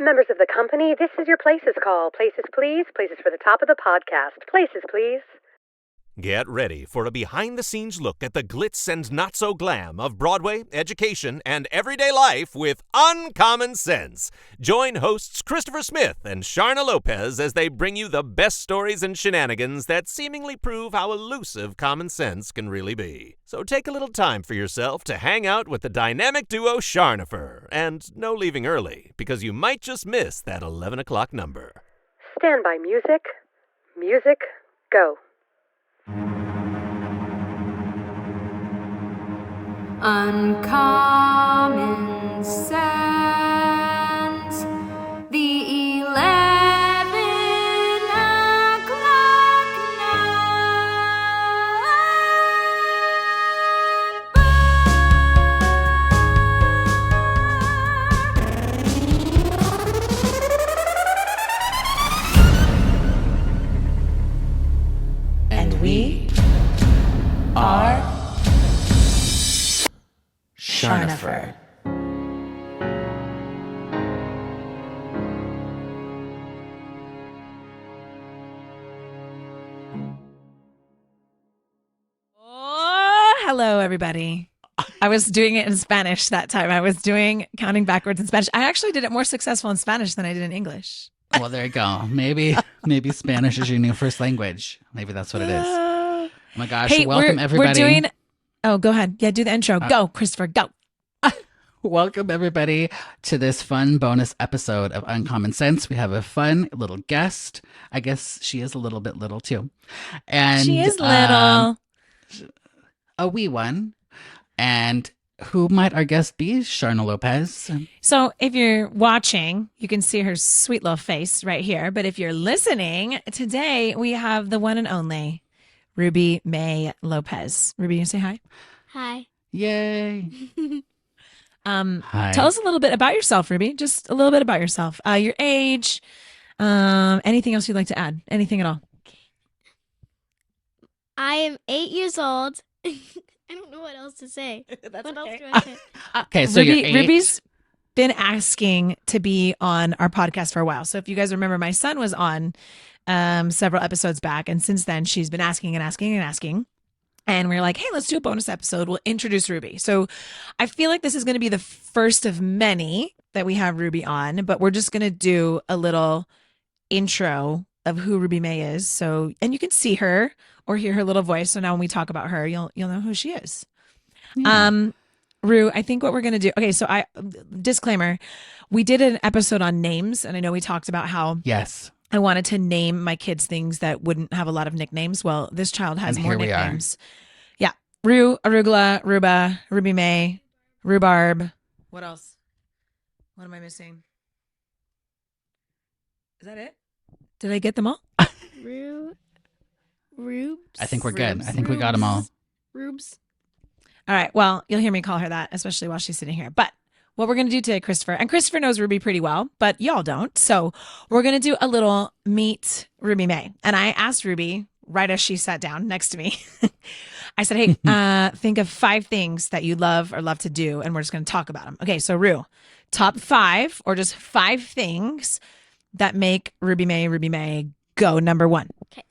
Members of the company, this is your Places call. Places, please. Places for the top of the podcast. Places, please. Get ready for a behind-the-scenes look at the glitz and not-so-glam of Broadway, education, and everyday life with Uncommon Sense. Join hosts Christopher Smith and Sharna Lopez as they bring you the best stories and shenanigans that seemingly prove how elusive common sense can really be. So take a little time for yourself to hang out with the dynamic duo Sharnifer. And no leaving early, because you might just miss that 11 o'clock number. Stand by music. Music, go. Uncommon sense, the 11 o'clock number. And we are Sharnifer. Oh, hello, everybody. I was doing it in Spanish that time. I was doing counting backwards in Spanish. I actually did it more successful in Spanish than I did in English. Well, there you go. Maybe Spanish is your new first language. Maybe that's what it is. Oh my gosh. Hey, welcome everybody. We're doing... Oh, go ahead. Yeah, do the intro. Go, Christopher, go. Welcome everybody to this fun bonus episode of Uncommon Sense. We have a fun little guest. I guess she is a little bit little too. And she is little. A wee one. And who might our guest be? Sharna Lopez. So if you're watching, you can see her sweet little face right here. But if you're listening, today we have the one and only Ruby May Lopez. Ruby, you say hi? Hi. Yay. Hi. Tell us a little bit about yourself, Ruby. Just a little bit about yourself. Your age, anything else you'd like to add? Anything at all? I am 8 years old. I don't know what else to say. That's what okay. else do I say? Okay, so you're 8. Ruby's been asking to be on our podcast for a while. So if you guys remember, my son was on several episodes back. And since then, she's been asking and asking and asking. And we were like, hey, let's do a bonus episode. We'll introduce Ruby. So I feel like this is going to be the first of many that we have Ruby on, but we're just going to do a little intro of who Ruby May is. So, and you can see her or hear her little voice. So now when we talk about her, you'll know who she is. Yeah. Ru, I think what we're going to do. Okay. So disclaimer, we did an episode on names, and I know we talked about how yes, I wanted to name my kids things that wouldn't have a lot of nicknames. Well, this child has more nicknames. Yeah. Ru, Arugula, Ruba, Ruby May, Rhubarb. What else? What am I missing? Is that it? Did I get them all? Rubes. I think we're good. I think we got them all. Rubes. All right. Well, you'll hear me call her that, especially while she's sitting here. But what we're going to do today, Christopher, and Christopher knows Ruby pretty well, but y'all don't. So we're going to do a little meet Ruby May. And I asked Ruby right as she sat down next to me, I said, hey, think of 5 things that you love or love to do. And we're just going to talk about them. Okay. So Ru, top 5 or just 5 things that make Ruby May go. Number 1. Okay.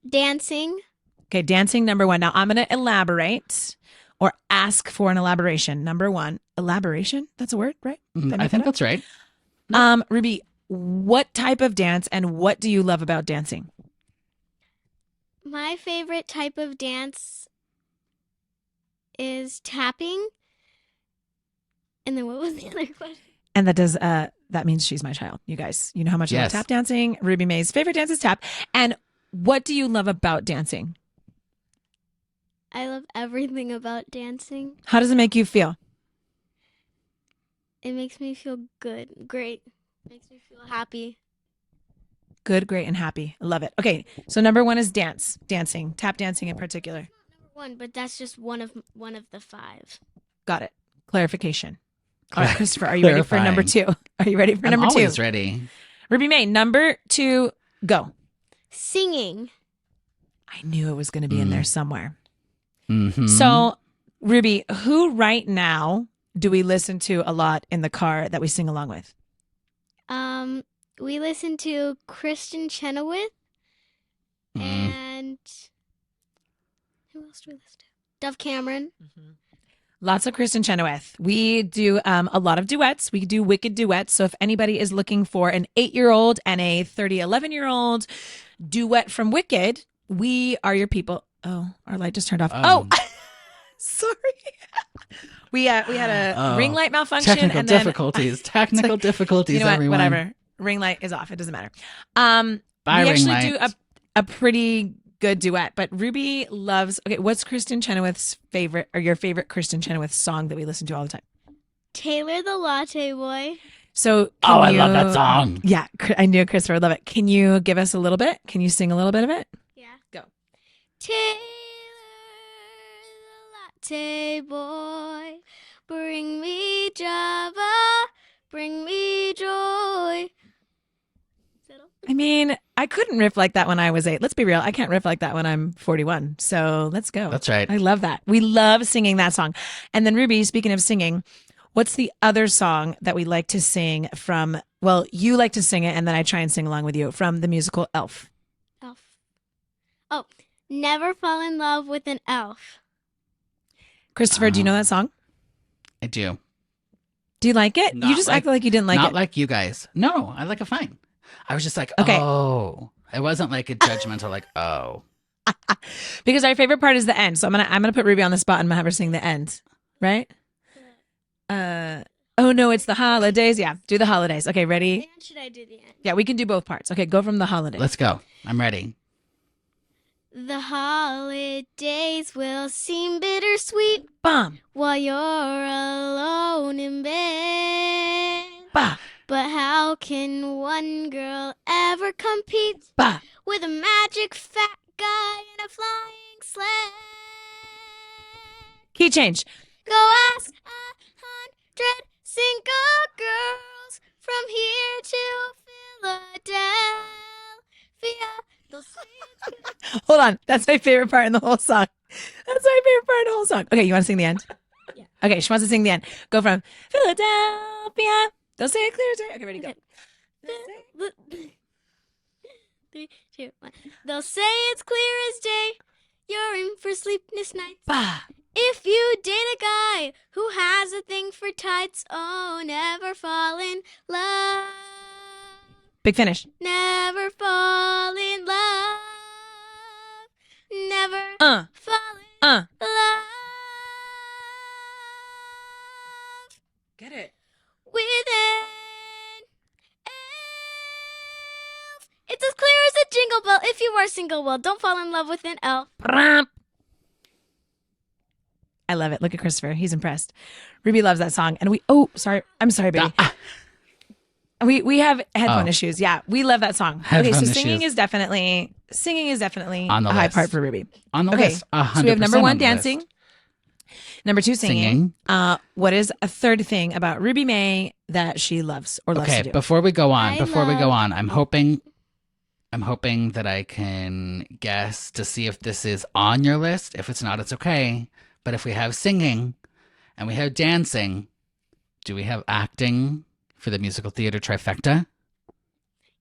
Dancing. Okay. Dancing. Number 1. Now I'm going to elaborate or ask for an elaboration. Number 1, elaboration. That's a word, right? I think that's right. Ruby, what type of dance and what do you love about dancing? My favorite type of dance is tapping. And then what was the other question? And that means she's my child. You guys, you know how much I love tap dancing. Ruby May's favorite dance is tap. And what do you love about dancing? I love everything about dancing. How does it make you feel? It makes me feel good. Great. Makes me feel happy. Good, great, and happy. I love it. Okay, so number 1 is dancing, tap dancing in particular. Not number 1, but that's just one of the 5. Got it. Clarification. All right, Christopher, are you ready for number 2? Are you ready for number 2? I'm always ready. Ruby May, number 2, go. Singing. I knew it was going to be in there somewhere. Mm-hmm. So, Ruby, who right now do we listen to a lot in the car that we sing along with? We listen to Kristen Chenoweth and who else do we listen to? Dove Cameron. Lots of Kristen Chenoweth. We do a lot of duets. We do wicked duets. So if anybody is looking for an 8-year-old and a 11-year-old duet from Wicked, we are your people. Oh, our light just turned off. Sorry. We had a ring light malfunction. Technical and then, difficulties. Technical difficulties, you know what? everyone. Whatever. Ring light is off. It doesn't matter. Bye, we ring actually light. do a pretty good duet, but Ruby loves. Okay, what's Kristen Chenoweth's favorite or your favorite Kristen Chenoweth song that we listen to all the time? Taylor the Latte Boy. So, I love that song. Yeah, I knew Christopher would love it. Can you give us a little bit? Can you sing a little bit of it? Yeah. Go. Taylor the Latte Boy, bring me Java, bring me joy. I mean, I couldn't riff like that when I was 8. Let's be real. I can't riff like that when I'm 41. So let's go. That's right. I love that. We love singing that song. And then Ruby, speaking of singing, what's the other song that we like to sing from? Well, you like to sing it, and then I try and sing along with you from the musical Elf. Elf. Oh, never fall in love with an elf. Christopher, do you know that song? I do. Do you like it? Not You just acted like you didn't like Not it. like you guys. No, I like it fine. I was just like, Okay. oh. It wasn't like a judgmental, like, oh. Because our favorite part is the end. So I'm gonna put Ruby on the spot and I'm gonna have her sing the end. Right? Oh no, it's the holidays. Yeah, do the holidays. Okay, ready? And should I do the end? Yeah, we can do both parts. Okay, go from the holidays. Let's go. I'm ready. The holidays will seem bittersweet Bomb. while you're alone in bed. Bah. But how can one girl ever compete Bah. with a magic fat guy in a flying sled? Key change. Go ask 100 single girls from here to Philadelphia. They'll say Hold on. That's my favorite part in the whole song. That's my favorite part in the whole song. Okay, you want to sing the end? Yeah. Okay, she wants to sing the end. Go from Philadelphia. They'll say it clear as day. Okay, ready, go. Okay. 3, 2, 1. They'll say it's clear as day. You're in for sleepless nights. Bah. If you date a guy who has a thing for tights, oh, never fall in love. Big finish. Never fall in love. Never fall in love. Get it. With an elf. It's as clear as a jingle bell. If you are single, well, don't fall in love with an elf. I love it. Look at Christopher. He's impressed. Ruby loves that song. And I'm sorry, baby. We have headphone issues. Yeah, we love that song. Headphone okay, so issues. singing is definitely On the a high list. part for Ruby. On the Okay, list. 100% so we have number on 1, the dancing. list. Number 2, singing. What is a third thing about Ruby May that she loves or loves to Okay, do? before we go on, I I'm hoping that I can guess to see if this is on your list. If it's not, it's okay. But if we have singing and we have dancing, do we have acting for the musical theater trifecta?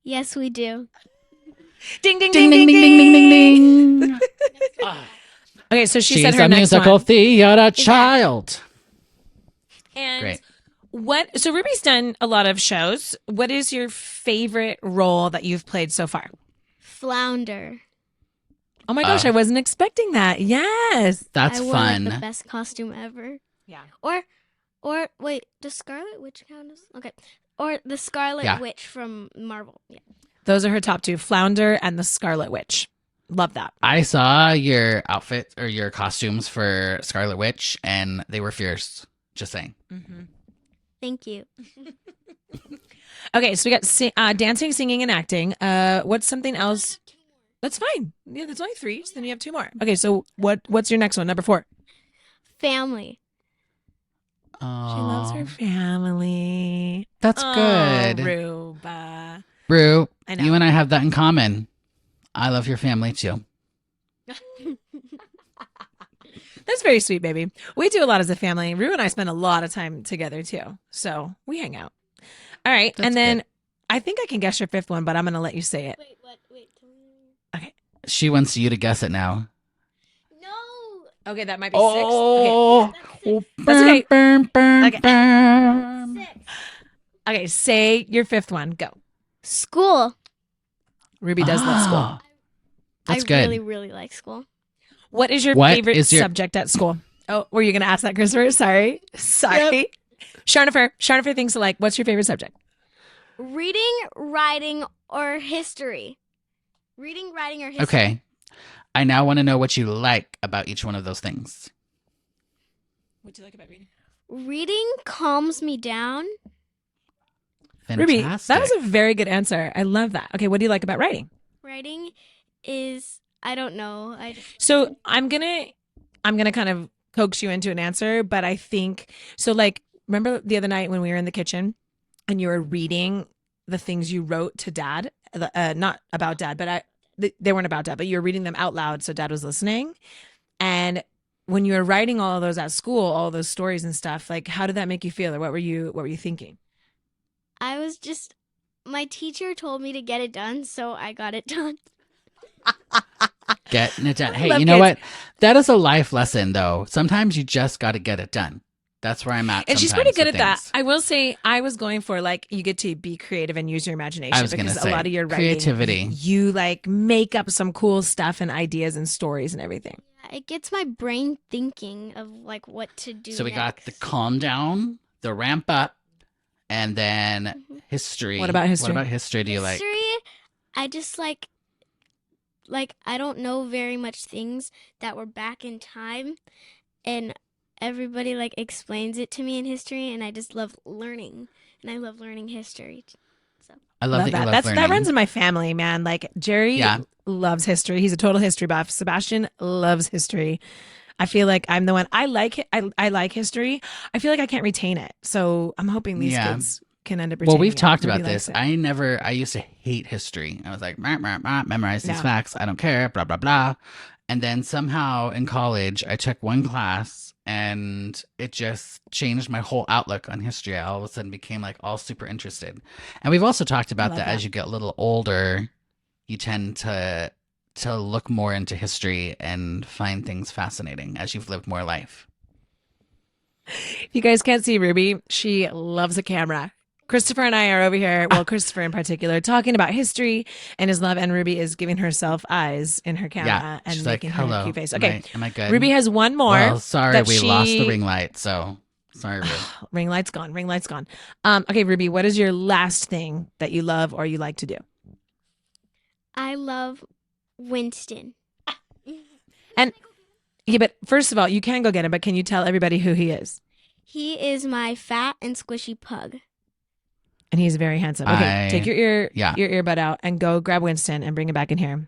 Yes, we do. Ding, ding, Ding, ding, ding, ding, ding, ding, ding. Okay, so she said She's her a next musical one. theater child. And Great. so Ruby's done a lot of shows. What is your favorite role that you've played so far? Flounder. Oh my gosh, I wasn't expecting that. Yes. That's I wore fun. like the best costume ever. Yeah. Or wait, does Scarlet Witch count as okay? Or the Scarlet Yeah. Witch from Marvel. Yeah. Those are her top 2, Flounder and the Scarlet Witch. Love that. I saw your outfit or your costumes for Scarlet Witch, and they were fierce. Just saying. Thank you. Okay, so we got dancing, singing, and acting. What's something else? That's fine. Yeah, that's only 3. So then you have 2 more. Okay, so what's your next one? Number 4. Family. She loves her family. That's good. Ruba. Rue, I know. you and I have that in common. I love your family too. That's very sweet, baby. We do a lot as a family. Rue and I spend a lot of time together too. So we hang out. All right. That's and then good. I think I can guess your fifth one, but I'm going to let you say it. Wait, what? Wait. Okay. She wants you to guess it now. No. Okay, that might be Oh, That's okay. burn, burn, Okay. burn. 6. Okay, say your fifth one. Go. School. Ruby does love school. Ah, That's I good. really, really like school. What is your What favorite is your- subject at school? Oh, were you going to ask that, Christopher? Sorry. Sharnifer thinks like, what's your favorite subject? Reading, writing, or history. Reading, writing, or history. Okay. I now want to know what you like about each one of those things. What do you like about reading? Reading calms me down. Fantastic. Ruby, that was a very good answer. I love that. Okay, what do you like about writing? Writing is, I don't know. So I'm gonna kind of coax you into an answer, but I think so. Like, remember the other night when we were in the kitchen and you were reading the things you wrote to Dad, not about Dad, but they weren't about Dad, but you were reading them out loud, so Dad was listening. And when you were writing all of those at school, all those stories and stuff, like, how did that make you feel, or what were you thinking? I was just, my teacher told me to get it done, so I got it done. Getting it done. Hey, love you know kids. what? That is a life lesson, though. Sometimes you just got to get it done. That's where I'm at. And she's sometimes pretty good with at that. things. I will say, I was going for like, you get to be creative and use your imagination. I was gonna because say, a lot of your writing, creativity. you like make up some cool stuff and ideas and stories and everything. It gets my brain thinking of like what to do. So we got the next. calm down, the ramp up, and then history. What about history? What about history do you like? History, I just like I don't know very much things that were back in time, and everybody like explains it to me in history, and I just love learning, and I love learning history. So I love that you love learning. That runs in my family, man. Like Jerry loves history. He's a total history buff. Sebastian loves history. I feel like I'm the one. I like history. I feel like I can't retain it. So I'm hoping these kids can end up retaining Well, we've it. talked Ruby about likes this. it. I used to hate history. I was like, memorize these No. facts. I don't care, blah, blah, blah. And then somehow in college, I took one class and it just changed my whole outlook on history. I all of a sudden became like all super interested. And we've also talked about love that that. as you get a little older, you tend to look more into history and find things fascinating as you've lived more life. If you guys can't see Ruby, she loves a camera. Christopher and I are over here, well, Christopher in particular, talking about history and his love, and Ruby is giving herself eyes in her camera and she's making like, her hello, cute face. am Okay, I good? Ruby has one more. Well, sorry, that we lost the she- ring light, so sorry, Ruby. Ring light's gone. Ring light's gone. Okay, Ruby, what is your last thing that you love or you like to do? I love Winston. Yeah, but first of all, you can go get him, but can you tell everybody who he is? He is my fat and squishy pug. And he's very handsome. Okay, take your yeah. earbud out and go grab Winston and bring him back in here.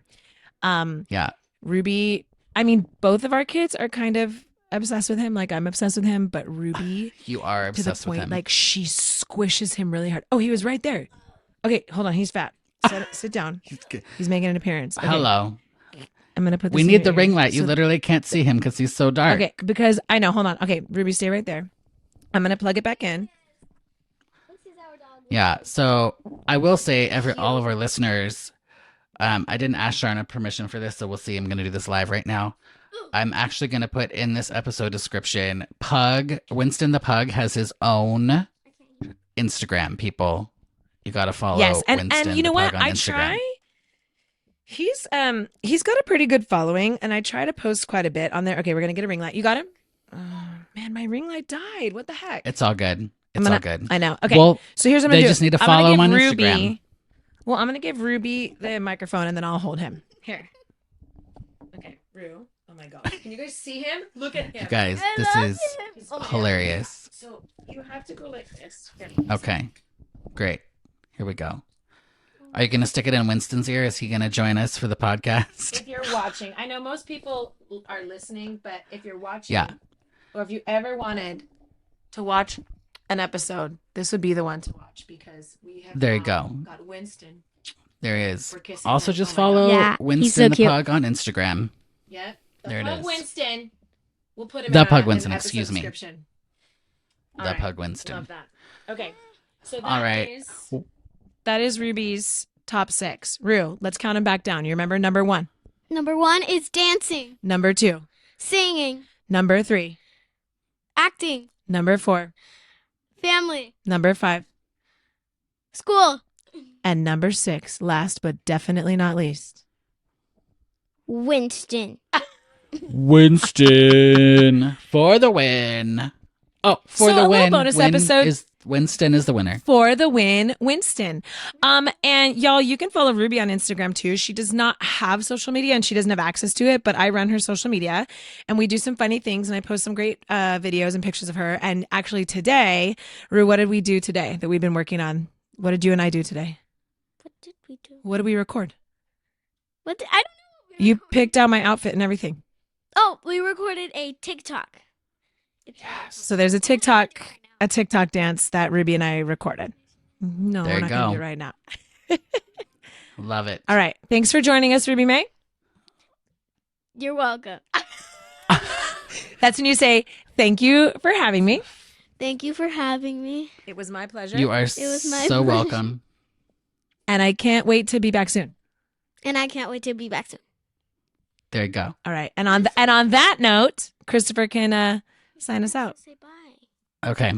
Yeah. Ruby, I mean, both of our kids are kind of obsessed with him. Like I'm obsessed with him, but Ruby You are to obsessed the point, with him. like she squishes him really hard. Oh, he was right there. Okay, hold on. He's fat. Sit down. He's making an appearance. Okay, Hello. I'm gonna put this We in need your the ear. ring light. You So- literally can't see him because he's so dark. Okay, because I know. Hold on. Okay, Ruby, stay right there. I'm gonna plug it back in. Yeah. So I will say, all of our listeners, I didn't ask Sharna permission for this, so we'll see. I'm going to do this live right now. I'm actually going to put in this episode description, Winston the Pug has his own Instagram, people. You got to follow Yes, Winston and you know the what? Pug on I Instagram. try. He's got a pretty good following, and I try to post quite a bit on there. Okay, we're gonna get a ring light. You got him? Oh man, my ring light died. What the heck? It's all good. It's all good. I know. Okay. Well, So here's what I'm gonna they do. just need to I'm gonna follow him give on Ruby, Instagram. Well, I'm gonna give Ruby the microphone, and then I'll hold him. Here. Okay, Ru. Oh my God. Can you guys see him? Look at him. You guys, I this love is him. hilarious. So you have to go like this. Here. Okay. Great. Here we go. Are you going to stick it in Winston's ear? Is he going to join us for the podcast? If you're watching, I know most people are listening, but if you're watching, Yeah. or if you ever wanted to watch an episode, this would be the one to watch because we have There you now go. got Winston. There he is. We're kissing Also, him. just Oh my follow God. Yeah, he's Winston so the cute. Pug on Instagram. Yeah, the There it Pug is. Winston. We'll put him The in Pug an Winston, episode excuse me. description. The All right. Pug Winston. Love that. Okay, so that All right. is that is Ruby's top 6. Rue, let's count them back down. You remember number 1, Number 1 is dancing, number 2, singing, number 3, acting, number 4, family, number 5, school, and number 6, last but definitely not least. Winston. Winston for the win. Oh, for So the a little win. bonus episode. Winston is the winner. For the win, Winston. And y'all, you can follow Ruby on Instagram too. She does not have social media and she doesn't have access to it, but I run her social media and we do some funny things and I post some great videos and pictures of her. And actually today, Rue, what did we do today that we've been working on? What did you and I do today? What did we do? What did we record? I don't know. You picked out my outfit and everything. Oh, we recorded a TikTok. So there's a TikTok dance that Ruby and I recorded. No, There we're you not going go. to do it right now. Love it. All right. Thanks for joining us, Ruby May. You're welcome. That's when you say, thank you for having me. Thank you for having me. It was my pleasure. You are was my so pleasure. welcome. And I can't wait to be back soon. And I can't wait to be back soon. There you go. All right. And on that note, Christopher can sign us out. Say bye. Okay.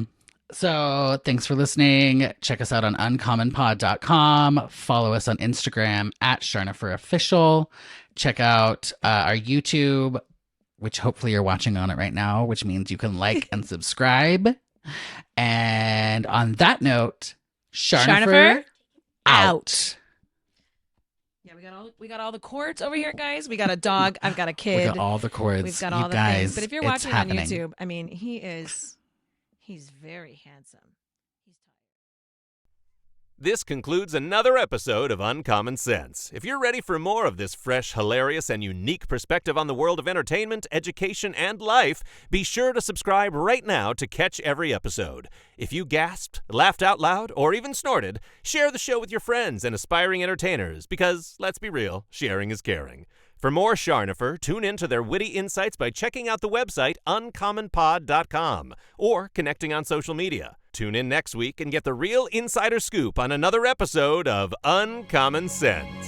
So thanks for listening. Check us out on uncommonpod.com. Follow us on Instagram at SharniferOfficial. Check out our YouTube, which hopefully you're watching on it right now, which means you can like and subscribe. And on that note, Sharnifer out. Yeah, we got all the cords over here, guys. We got a dog. I've got a kid. We got all the chords. We've got you all the guys, things. But if you're it's watching happening. on YouTube, I mean, he's very handsome. This concludes another episode of Uncommon Sense. If you're ready for more of this fresh, hilarious, and unique perspective on the world of entertainment, education, and life, be sure to subscribe right now to catch every episode. If you gasped, laughed out loud, or even snorted, share the show with your friends and aspiring entertainers because, let's be real, sharing is caring. For more Sharnifer, tune in to their witty insights by checking out the website uncommonpod.com or connecting on social media. Tune in next week and get the real insider scoop on another episode of Uncommon Sense.